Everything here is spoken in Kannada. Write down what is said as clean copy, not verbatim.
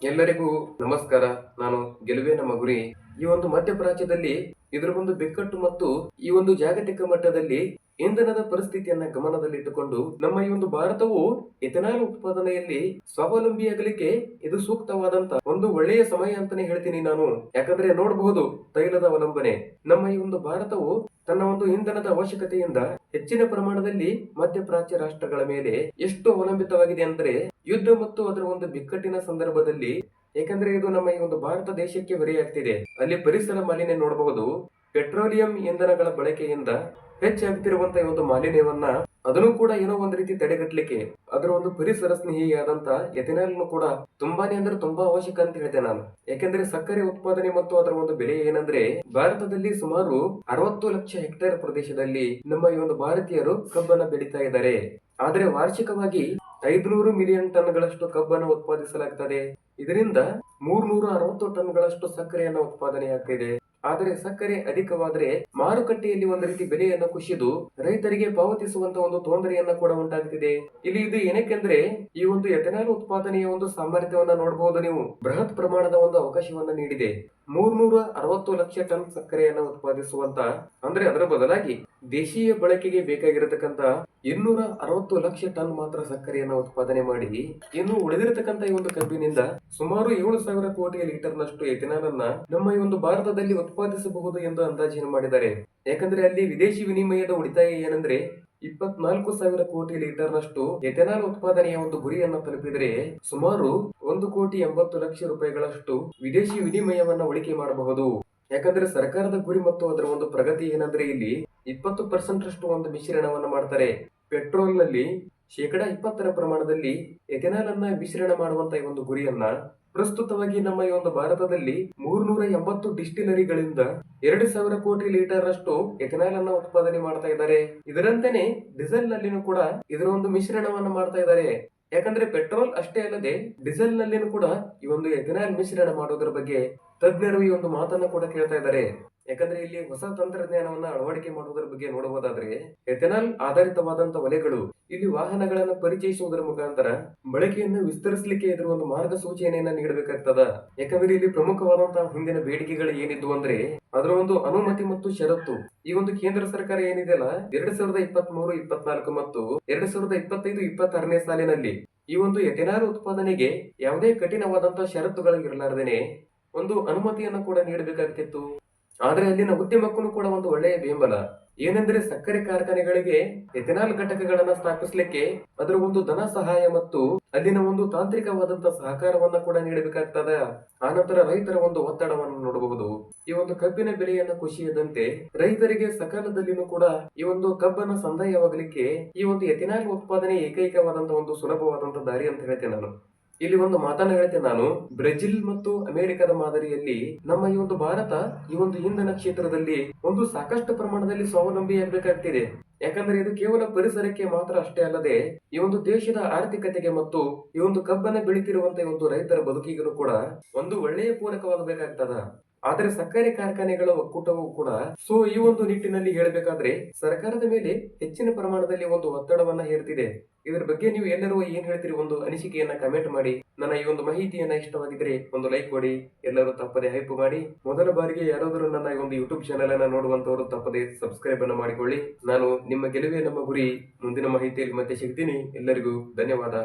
ಎಲ್ಲರಿಗೂ ನಮಸ್ಕಾರ. ನಾನು ಗೆಲುವೇ ನಮ್ಮ ಗುರಿ. ಈ ಒಂದು ಮಧ್ಯಪ್ರಾಚ್ಯದಲ್ಲಿ ಇದರ ಒಂದು ಬಿಕ್ಕಟ್ಟು ಮತ್ತು ಈ ಒಂದು ಜಾಗತಿಕ ಮಟ್ಟದಲ್ಲಿ ಇಂಧನದ ಪರಿಸ್ಥಿತಿಯನ್ನ ಗಮನದಲ್ಲಿಟ್ಟುಕೊಂಡು ನಮ್ಮ ಈ ಒಂದು ಭಾರತವು ಎಥೆನಾಲ್ ಉತ್ಪಾದನೆಯಲ್ಲಿ ಸ್ವಾವಲಂಬಿಯಾಗಲಿಕ್ಕೆ ಇದು ಸೂಕ್ತವಾದಂತ ಒಂದು ಒಳ್ಳೆಯ ಸಮಯ ಅಂತಾನೆ ಹೇಳ್ತೀನಿ ನಾನು. ಯಾಕಂದ್ರೆ ನೋಡಬಹುದು, ತೈಲದ ಅವಲಂಬನೆ ನಮ್ಮ ಈ ಒಂದು ಭಾರತವು ತನ್ನ ಒಂದು ಇಂಧನದ ಅವಶ್ಯಕತೆಯಿಂದ ಹೆಚ್ಚಿನ ಪ್ರಮಾಣದಲ್ಲಿ ಮಧ್ಯಪ್ರಾಚ್ಯ ರಾಷ್ಟ್ರಗಳ ಮೇಲೆ ಎಷ್ಟು ಅವಲಂಬಿತವಾಗಿದೆ ಅಂದ್ರೆ ಯುದ್ಧ ಮತ್ತು ಅದರ ಒಂದು ಬಿಕ್ಕಟ್ಟಿನ ಸಂದರ್ಭದಲ್ಲಿ. ಏಕೆಂದ್ರೆ ಇದು ನಮ್ಮ ಈ ಒಂದು ಭಾರತ ದೇಶಕ್ಕೆ ಹೊರೆಯಾಗ್ತಿದೆ. ಅಲ್ಲಿ ಪರಿಸರ ಮಾಲಿನ್ಯ ನೋಡಬಹುದು. ಪೆಟ್ರೋಲಿಯಂ ಇಂಧನಗಳ ಬಳಕೆಯಿಂದ ಹೆಚ್ಚಾಗ್ತಿರುವಂತಹ ಒಂದು ಮಾಲಿನ್ಯವನ್ನ ಅದನ್ನು ಕೂಡ ಏನೋ ಒಂದು ರೀತಿ ತಡೆಗಟ್ಟಲಿಕ್ಕೆ ಅದರ ಒಂದು ಪರಿಸರ ಸ್ನೇಹಿಯಾದಂತ ಎಥೆನಾಲ್ ಕೂಡ ತುಂಬಾನೇ ಅಂದ್ರೆ ತುಂಬಾ ಅವಶ್ಯಕ ಅಂತ ಹೇಳಿದೆ ನಾನು. ಯಾಕೆಂದ್ರೆ ಸಕ್ಕರೆ ಉತ್ಪಾದನೆ ಮತ್ತು ಅದರ ಒಂದು ಬೆಲೆ ಏನಂದ್ರೆ ಭಾರತದಲ್ಲಿ ಸುಮಾರು 60 ಲಕ್ಷ ಹೆಕ್ಟೇರ್ ಪ್ರದೇಶದಲ್ಲಿ ನಮ್ಮ ಈ ಒಂದು ಭಾರತೀಯರು ಕಬ್ಬನ್ನ ಬೆಳೀತಾ ಇದ್ದಾರೆ. ಆದ್ರೆ ವಾರ್ಷಿಕವಾಗಿ 500 ಮಿಲಿಯನ್ ಟನ್ಗಳಷ್ಟು ಕಬ್ಬನ್ನು ಉತ್ಪಾದಿಸಲಾಗುತ್ತದೆ. ಇದರಿಂದ 360 ಟನ್ಗಳಷ್ಟು ಸಕ್ಕರೆಯನ್ನ ಉತ್ಪಾದನೆಯಾಗ್ತಿದೆ. ಆದರೆ ಸಕ್ಕರೆ ಅಧಿಕವಾದ್ರೆ ಮಾರುಕಟ್ಟೆಯಲ್ಲಿ ಒಂದು ರೀತಿ ಬೆಲೆಯನ್ನು ಕುಸಿದು ರೈತರಿಗೆ ಪಾವತಿಸುವಂತ ಒಂದು ತೊಂದರೆಯನ್ನ ಕೂಡ ಉಂಟಾಗ್ತಿದೆ. ಇಲ್ಲಿ ಇದು ಏನಕ್ಕೆಂದ್ರೆ ಈ ಒಂದು ಎಥೆನಾಲ್ ಉತ್ಪಾದನೆಯ ಒಂದು ಸಾಮರ್ಥ್ಯವನ್ನ ನೋಡಬಹುದು ನೀವು. ಬೃಹತ್ ಪ್ರಮಾಣದ ಒಂದು ಅವಕಾಶವನ್ನ ನೀಡಿದೆ. 360 ಲಕ್ಷ ಟನ್ ಸಕ್ಕರೆಯನ್ನ ಉತ್ಪಾದಿಸುವಂತ ಅಂದ್ರೆ ಅದರ ಬದಲಾಗಿ ದೇಶೀಯ ಬಳಕೆಗೆ ಬೇಕಾಗಿರತಕ್ಕಂತ 260 ಲಕ್ಷ ಟನ್ ಮಾತ್ರ ಸಕ್ಕರೆಯನ್ನ ಉತ್ಪಾದನೆ ಮಾಡಿ ಇನ್ನು ಉಳಿದಿರತಕ್ಕಂತ ಈ ಒಂದು ಕಬ್ಬಿನಿಂದ ಸುಮಾರು 7,000 ಕೋಟಿ ಲೀಟರ್ ನಷ್ಟು ಎಥೆನಾಲ್ ಅನ್ನ ನಮ್ಮ ಈ ಒಂದು ಭಾರತದಲ್ಲಿ ಉತ್ಪಾದಿಸಬಹುದು ಎಂದು ಅಂದಾಜಿನ ಮಾಡಿದ್ದಾರೆ. ಯಾಕಂದ್ರೆ ಅಲ್ಲಿ ವಿದೇಶಿ ವಿನಿಮಯದ ಉಳಿತಾಯ ಏನಂದ್ರೆ 24,000 ಕೋಟಿ ಲೀಟರ್ ನಷ್ಟು ಎಥೆನಾಲ್ ಉತ್ಪಾದನೆಯ ಒಂದು ಗುರಿಯನ್ನ ತಲುಪಿದರೆ ಸುಮಾರು 1,80,00,000 ರೂಪಾಯಿಗಳಷ್ಟು ವಿದೇಶಿ ವಿನಿಮಯವನ್ನ ಉಳಿಕೆ ಮಾಡಬಹುದು. ಯಾಕಂದ್ರೆ ಸರ್ಕಾರದ ಗುರಿ ಮತ್ತು ಅದರ ಒಂದು ಪ್ರಗತಿ ಏನಂದ್ರೆ ಇಲ್ಲಿ 20% ರಷ್ಟು ಒಂದು ಮಿಶ್ರಣವನ್ನ ಮಾಡ್ತಾರೆ. ಪೆಟ್ರೋಲ್ ನಲ್ಲಿ 20% ಪ್ರಮಾಣದಲ್ಲಿ ಎಥೆನಾಲ್ ಅನ್ನ ಮಿಶ್ರಣ ಮಾಡುವಂತ ಈ ಒಂದು ಗುರಿಯನ್ನ ಪ್ರಸ್ತುತವಾಗಿ ನಮ್ಮ ಈ ಒಂದು ಭಾರತದಲ್ಲಿ 380 ಡಿಸ್ಟಿಲರಿಗಳಿಂದ 2,000 ಕೋಟಿ ಲೀಟರ್ ಅಷ್ಟು ಎಥೆನಾಲ್ ಅನ್ನ ಉತ್ಪಾದನೆ ಮಾಡ್ತಾ ಇದ್ದಾರೆ. ಇದರಂತೆನೆ ಡೀಸೆಲ್ ನಲ್ಲಿನೂ ಕೂಡ ಇದರ ಒಂದು ಮಿಶ್ರಣವನ್ನ ಮಾಡ್ತಾ ಇದ್ದಾರೆ. ಯಾಕಂದ್ರೆ ಪೆಟ್ರೋಲ್ ಅಷ್ಟೇ ಅಲ್ಲದೆ ಡೀಸೆಲ್ ನಲ್ಲಿನೂ ಕೂಡ ಈ ಒಂದು ಎಥೆನಾಲ್ ಮಿಶ್ರಣ ಮಾಡೋದ್ರ ಬಗ್ಗೆ ತಜ್ಞರು ಈ ಒಂದು ಮಾತನ್ನ ಕೂಡ ಕೇಳ್ತಾ ಇದ್ದಾರೆ. ಯಾಕಂದ್ರೆ ಇಲ್ಲಿ ಹೊಸ ತಂತ್ರಜ್ಞಾನವನ್ನ ಅಳವಡಿಕೆ ಮಾಡುವುದರ ಬಗ್ಗೆ ನೋಡಬಹುದಾದ್ರೆ ಎಥೆನಾಲ್ ಆಧಾರಿತವಾದಂತ ವಲಯಗಳು ಇಲ್ಲಿ ವಾಹನಗಳನ್ನ ಪರಿಚಯಿಸುವುದರ ಮುಖಾಂತರ ಬಳಕೆಯನ್ನು ವಿಸ್ತರಿಸಲಿಕ್ಕೆ ಇದರ ಒಂದು ಮಾರ್ಗಸೂಚಿಯನ್ನ ನೀಡಬೇಕಾಗ್ತದ. ಯಾಕಂದ್ರೆ ಇಲ್ಲಿ ಪ್ರಮುಖವಾದಂತಹ ಹಿಂದಿನ ಬೇಡಿಕೆಗಳು ಏನಿದ್ವು ಅಂದ್ರೆ ಅದರ ಒಂದು ಅನುಮತಿ ಮತ್ತು ಷರತ್ತು. ಈ ಒಂದು ಕೇಂದ್ರ ಸರ್ಕಾರ ಏನಿದೆಯಲ್ಲ 2023-24 ಮತ್ತು 2025-26ನೇ ಸಾಲಿನಲ್ಲಿ ಈ ಒಂದು ಎಥೆನಾಲ್ ಉತ್ಪಾದನೆಗೆ ಯಾವುದೇ ಕಠಿಣವಾದಂತಹ ಷರತ್ತುಗಳು ಇರಲಾರದೇನೆ ಒಂದು ಅನುಮತಿಯನ್ನು ಕೂಡ ನೀಡಬೇಕಾಗ್ತಿತ್ತು. ಆದ್ರೆ ಅಲ್ಲಿನ ಉದ್ಯಮಕ್ಕೂ ಕೂಡ ಒಂದು ಒಳ್ಳೆಯ ಬೆಂಬಲ ಏನೆಂದ್ರೆ ಸಕ್ಕರೆ ಕಾರ್ಖಾನೆಗಳಿಗೆ ಎಥೆನಾಲ್ ಘಟಕಗಳನ್ನ ಸ್ಥಾಪಿಸಲಿಕ್ಕೆ ಅದರ ಒಂದು ಧನ ಸಹಾಯ ಮತ್ತು ಅಲ್ಲಿನ ಒಂದು ತಾಂತ್ರಿಕವಾದಂತಹ ಸಹಕಾರವನ್ನ ಕೂಡ ನೀಡಬೇಕಾಗ್ತದ. ಆನಂತರ ರೈತರ ಒಂದು ಒತ್ತಡವನ್ನು ನೋಡಬಹುದು. ಈ ಒಂದು ಕಬ್ಬಿನ ಬೆಲೆಯನ್ನು ಕುಸಿಯದಂತೆ ರೈತರಿಗೆ ಸಕಾಲದಲ್ಲಿನೂ ಕೂಡ ಈ ಒಂದು ಕಬ್ಬನ್ನು ಸಂದಾಯವಾಗಲಿಕ್ಕೆ ಈ ಒಂದು ಎಥೆನಾಲ್ ಉತ್ಪಾದನೆ ಏಕೈಕವಾದಂತಹ ಒಂದು ಸುಲಭವಾದಂತಹ ದಾರಿ ಅಂತ ಹೇಳ್ತೇನೆ ನಾನು. ಇಲ್ಲಿ ಒಂದು ಮಾತನ್ನ ಹೇಳ್ತೇನೆ ನಾನು. ಬ್ರೆಜಿಲ್ ಮತ್ತು ಅಮೆರಿಕದ ಮಾದರಿಯಲ್ಲಿ ನಮ್ಮ ಈ ಒಂದು ಭಾರತ ಈ ಒಂದು ಇಂಧನ ಕ್ಷೇತ್ರದಲ್ಲಿ ಒಂದು ಸಾಕಷ್ಟು ಪ್ರಮಾಣದಲ್ಲಿ ಸ್ವಾವಲಂಬಿಯಾಗಬೇಕಾಗ್ತಿದೆ. ಯಾಕಂದ್ರೆ ಇದು ಕೇವಲ ಪರಿಸರಕ್ಕೆ ಮಾತ್ರ ಅಷ್ಟೇ ಅಲ್ಲದೆ ಈ ಒಂದು ದೇಶದ ಆರ್ಥಿಕತೆಗೆ ಮತ್ತು ಈ ಒಂದು ಕಬ್ಬನ್ನ ಬೆಳೀತಿರುವಂತಹ ಒಂದು ರೈತರ ಬದುಕಿಗೂ ಕೂಡ ಒಂದು ಒಳ್ಳೆಯ ಪೂರಕವಾಗಬೇಕಾಗ್ತದ. ಆದ್ರೆ ಸಕ್ಕರೆ ಕಾರ್ಖಾನೆಗಳ ಒಕ್ಕೂಟವು ಕೂಡ ಈ ಒಂದು ನಿಟ್ಟಿನಲ್ಲಿ ಹೇಳಬೇಕಾದ್ರೆ ಸರ್ಕಾರದ ಮೇಲೆ ಹೆಚ್ಚಿನ ಪ್ರಮಾಣದಲ್ಲಿ ಒಂದು ಒತ್ತಡವನ್ನ ಹೇರ್ತಿದೆ. ಇದರ ಬಗ್ಗೆ ನೀವು ಎಲ್ಲರೂ ಏನ್ ಹೇಳ್ತೀರಿ? ಒಂದು ಅನಿಸಿಕೆಯನ್ನ ಕಮೆಂಟ್ ಮಾಡಿ. ನನ್ನ ಈ ಒಂದು ಮಾಹಿತಿಯನ್ನ ಇಷ್ಟವಾಗಿದ್ರೆ ಒಂದು ಲೈಕ್ ಕೊಡಿ. ಎಲ್ಲರೂ ತಪ್ಪದೆ ಹೈಪ್ ಮಾಡಿ. ಮೊದಲ ಬಾರಿಗೆ ಯಾರಾದರೂ ನನ್ನ ಈ ಒಂದು ಯೂಟ್ಯೂಬ್ ಚಾನೆಲ್ ಅನ್ನ ನೋಡುವಂತವರು ತಪ್ಪದೆ ಸಬ್ಸ್ಕ್ರೈಬ್ ಅನ್ನ ಮಾಡಿಕೊಳ್ಳಿ. ನಾನು ನಿಮ್ಮ ಗೆಲುವೇ ನಮ್ಮ ಗುರಿ. ಮುಂದಿನ ಮಾಹಿತಿಯಲ್ಲಿ ಮತ್ತೆ ಸಿಗ್ತೀನಿ. ಎಲ್ಲರಿಗೂ ಧನ್ಯವಾದ.